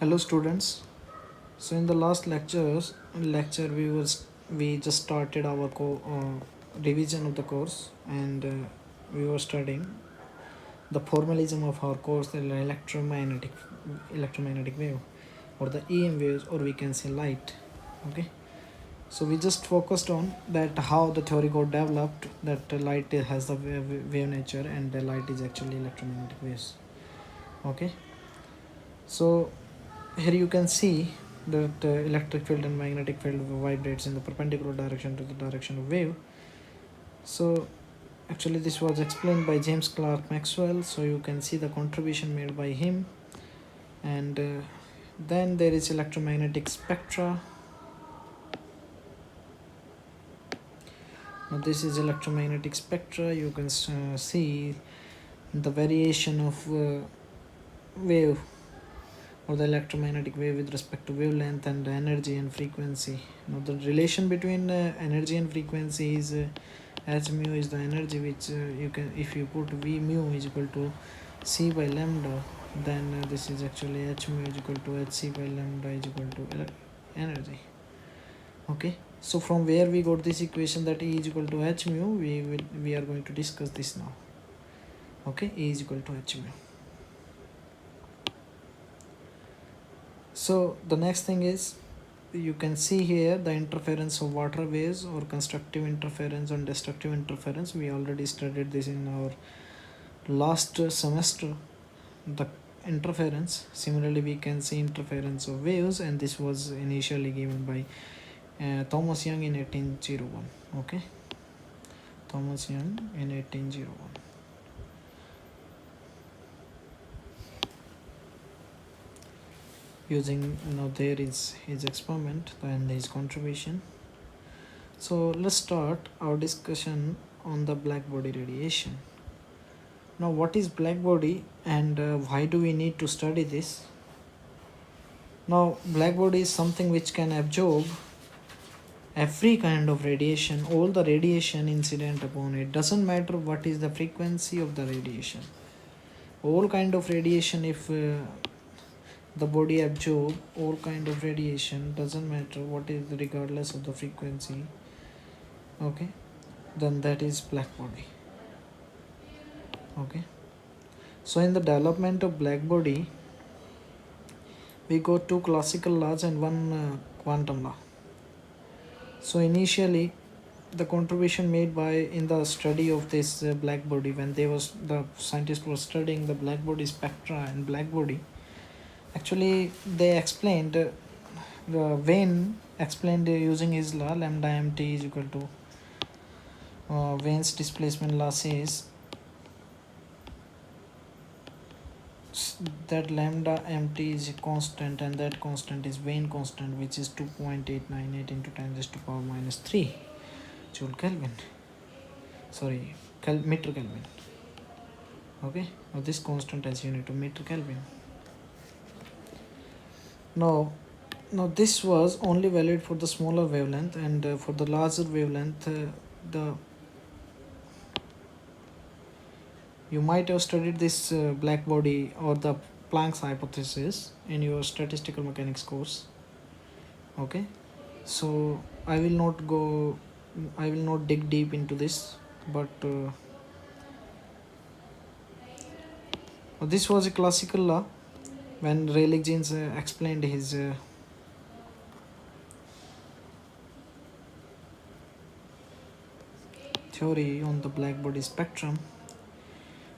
Hello students. So in the last lecture we just started our revision of the course, and we were studying the formalism of our course, the electromagnetic wave, or the EM waves, or we can say light. Okay. So we just focused on that how the theory got developed, that light has the wave nature, and the light is actually electromagnetic waves. Okay. So here you can see that electric field and magnetic field vibrates in the perpendicular direction to the direction of wave. So actually this was explained by James Clerk Maxwell, so you can see the contribution made by him. And then there is electromagnetic spectra. Now this is electromagnetic spectra. You can see the variation of wave, or the electromagnetic wave, with respect to wavelength and energy and frequency. Now the relation between energy and frequency is h mu is the energy, which you can, if you put v mu is equal to c by lambda, then this is actually h mu is equal to hc by lambda is equal to energy. Okay, so from where we got this equation that E is equal to h mu, we are going to discuss this now. Okay, E is equal to h mu. So the next thing is, you can see here the interference of water waves, or constructive interference and destructive interference. We already studied this in our last semester, the interference. Similarly, we can see interference of waves, and this was initially given by Thomas Young in 1801. Okay, Thomas Young in 1801. Using, there is his experiment and his contribution. So let's start our discussion on the black body radiation. Now, what is black body, and why do we need to study this? Now, black body is something which can absorb every kind of radiation, all the radiation incident upon it. Doesn't matter what is the frequency of the radiation. All kind of radiation, if the body absorb all kind of radiation, doesn't matter what is, regardless of the frequency. Okay, then that is black body. Okay, so in the development of black body, we got two classical laws and one quantum law. So initially, the contribution made by, in the study of this black body, when the scientists were studying the black body spectra and black body, actually they explained, Wien explained using his law, lambda mt is equal to Wien's displacement law says that lambda mt is a constant, and that constant is Wien constant, which is 2.898 into 10 raised to power minus 3 joule Kelvin. Sorry, meter Kelvin. Okay, now this constant as unit of meter Kelvin. Now this was only valid for the smaller wavelength, and for the larger wavelength, you might have studied this black body, or the Planck's hypothesis, in your statistical mechanics course. Okay, so I will not dig deep into this, but this was a classical law when Rayleigh Jeans explained his theory on the black body spectrum.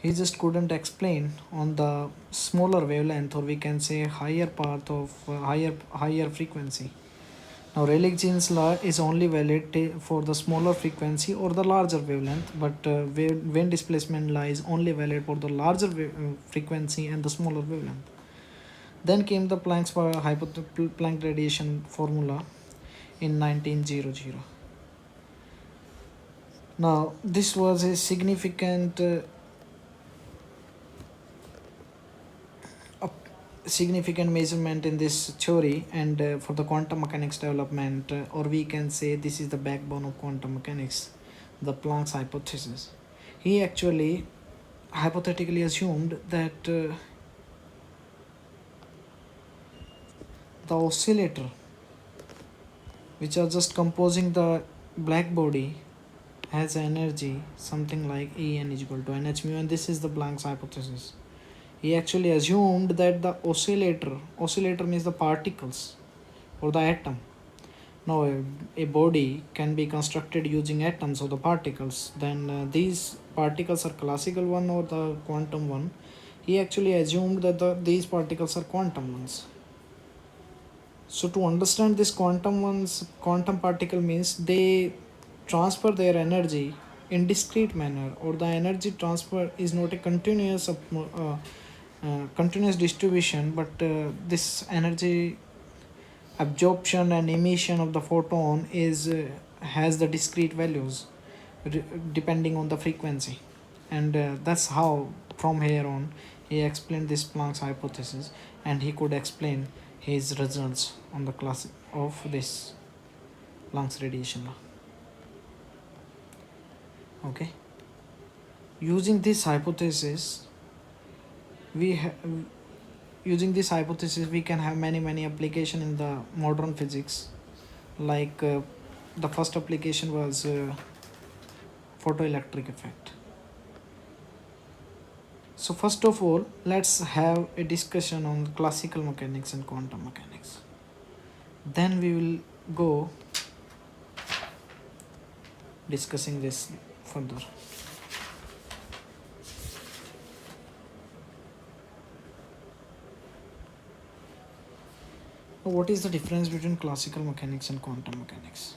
He just couldn't explain on the smaller wavelength, or we can say higher path of higher frequency. Now Rayleigh Jeans law is only valid for the smaller frequency or the larger wavelength, but Wien displacement law is only valid for the larger frequency and the smaller wavelength. Then came the Planck radiation formula in 1900. Now this was a significant measurement in this theory, and for the quantum mechanics development, or we can say this is the backbone of quantum mechanics, the Planck's hypothesis. He actually hypothetically assumed that the oscillator which are just composing the black body has energy something like En is equal to nh mu, and this is the Planck's hypothesis. He actually assumed that the oscillator means the particles or the atom. Now a body can be constructed using atoms or the particles, then these particles are classical one or the quantum one. He actually assumed that these particles are quantum ones. So to understand this quantum particle means they transfer their energy in discrete manner, or the energy transfer is not a continuous distribution, but this energy absorption and emission of the photon is has the discrete values depending on the frequency, and that's how from here on he explained this Planck's hypothesis, and he could explain his results on the class of this Planck's radiation law. Okay, using this hypothesis we can have many application in the modern physics, like the first application was photoelectric effect. So first of all, let's have a discussion on classical mechanics and quantum mechanics. Then we will go discussing this further. Now, what is the difference between classical mechanics and quantum mechanics?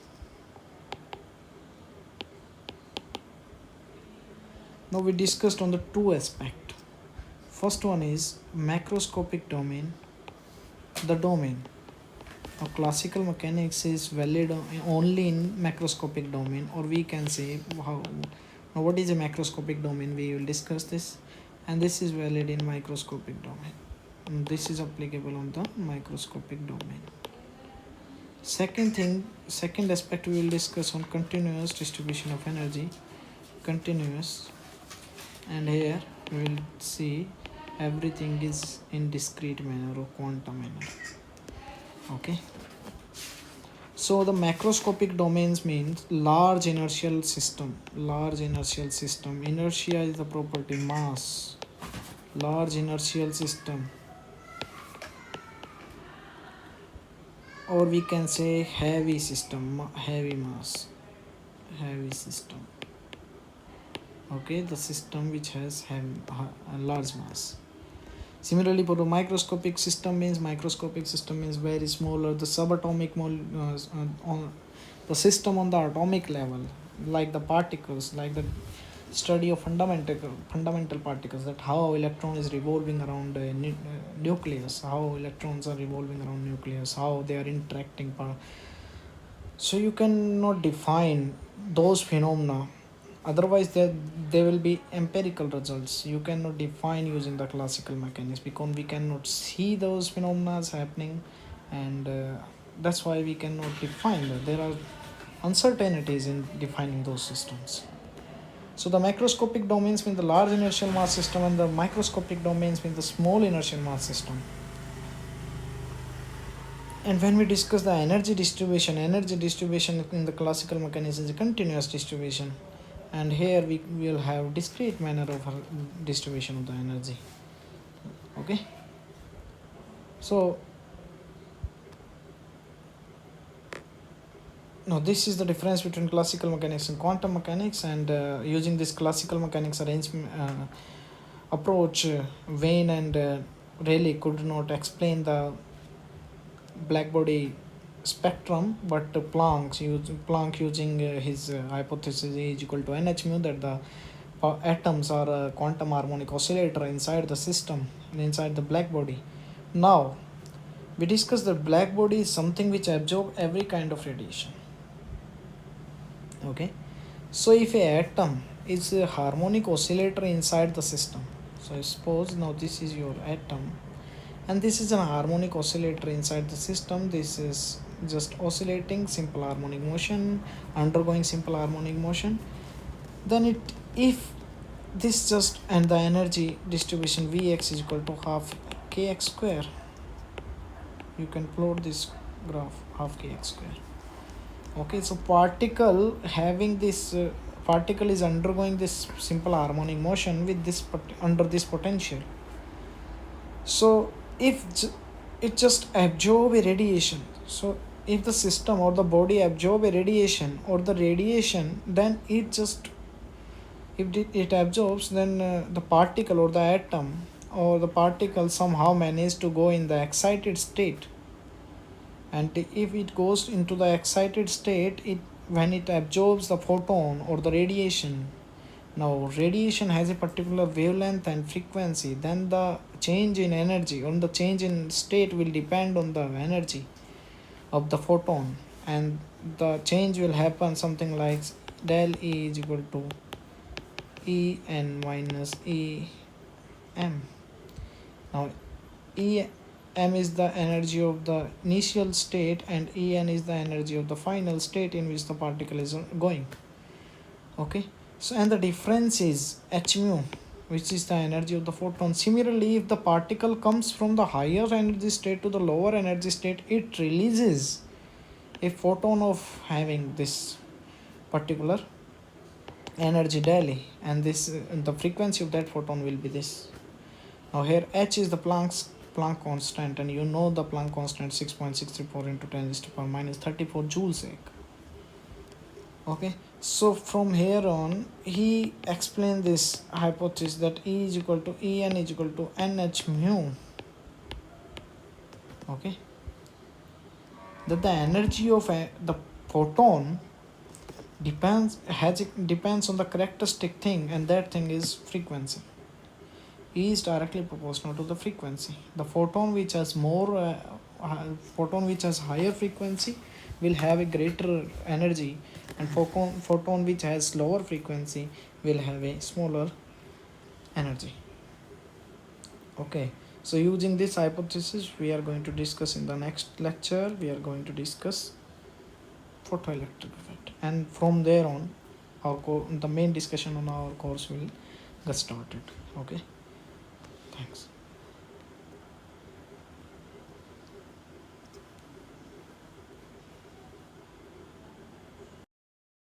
Now we discussed on the two aspects. First one is macroscopic domain. The domain of classical mechanics is valid only in macroscopic domain, or we can say how. Now what is a macroscopic domain? We will discuss this, and this is valid in microscopic domain. And this is applicable on the microscopic domain. Second aspect we will discuss on continuous distribution of energy. Continuous, and here we will see everything is in discrete manner or quantum manner. Okay, so the macroscopic domains means large inertial system. Inertia is the property mass. Large inertial system, or we can say heavy system, heavy mass, heavy system. Okay, the system which has a large mass. Similarly, for the microscopic system means very smaller, the subatomic the system on the atomic level, like the particles, like the study of fundamental particles, that how electron is revolving around nucleus, how electrons are revolving around nucleus, how they are interacting. So you cannot define those phenomena, otherwise there will be empirical results. You cannot define using the classical mechanics because we cannot see those phenomena happening, and that's why we cannot define that. There are uncertainties in defining those systems. So the macroscopic domains mean the large inertial mass system, and the microscopic domains mean the small inertial mass system. And when we discuss the energy distribution in the classical mechanics is a continuous distribution, and here we will have discrete manner of distribution of the energy. Okay, so now this is the difference between classical mechanics and quantum mechanics, and using this classical mechanics approach, Wien and Rayleigh could not explain the black body spectrum, but Planck using his hypothesis E is equal to nh mu, that the atoms are a quantum harmonic oscillator inside the system, inside the black body. Now we discuss that black body is something which absorbs every kind of radiation. Okay, so if a atom is a harmonic oscillator inside the system, so suppose now this is your atom and this is an harmonic oscillator inside the system. This is just oscillating, simple harmonic motion, undergoing simple harmonic motion. Then if this just, and the energy distribution Vx is equal to half kx square, you can plot this graph half kx square. Okay, so particle having this particle is undergoing this simple harmonic motion with this under this potential. So if it just absorb a radiation, so if the system or the body absorb a radiation or the radiation, then it just, if it absorbs, then the particle or the atom or the particle somehow manage to go in the excited state. And if it goes into the excited state, it when it absorbs the photon or the radiation, now radiation has a particular wavelength and frequency, then the change in energy or the change in state will depend on the energy of the photon, and the change will happen something like del E is equal to E n minus E m. Now E m is the energy of the initial state and En is the energy of the final state in which the particle is going. Okay, so and the difference is h mu, which is the energy of the photon. Similarly, if the particle comes from the higher energy state to the lower energy state, it releases a photon of having this particular energy daily, and this the frequency of that photon will be this. Now here h is the Planck constant, and you know the Planck constant 6.634 into 10 to the power minus 34 joules. Okay, so from here on he explained this hypothesis that E is equal to En is equal to nh mu. Okay, that the energy of the photon depends on the characteristic thing, and that thing is frequency. E is directly proportional to the frequency. The photon which has higher frequency will have a greater energy, and photon which has lower frequency will have a smaller energy. Okay, so using this hypothesis, we are going to discuss in the next lecture. We are going to discuss photoelectric effect, and from there on the main discussion on our course will get started. Okay, thanks.